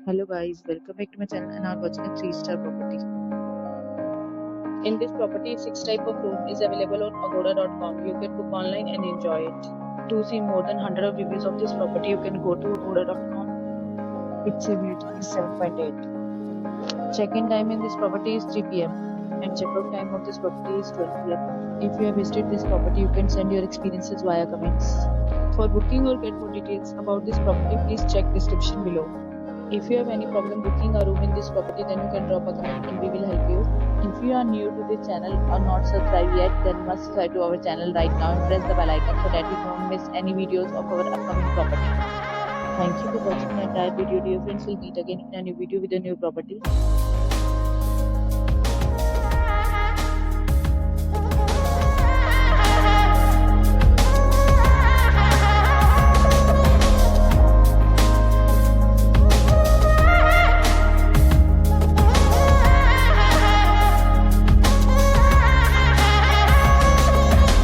Hello guys, welcome back to my channel and are watching a 3-star property. In this property, 6 type of room is available on agoda.com. You can book online and enjoy it. To see more than 100 of reviews of this property, you can go to agoda.com. Its review rating is 7.8. Check-in time in this property is 3 p.m. and check-out time of this property is 12 p.m. If you have visited this property, you can send your experiences via comments. For booking or get more details about this property, please check description below. If you have any problem booking a room in this property, then you can drop a comment and we will help you. If you are new to this channel or not subscribed yet, then must subscribe to our channel right now and press the bell icon so that you don't miss any videos of our upcoming property. Thank you for watching the entire video. Dear friends, we'll meet again in a new video with a new property.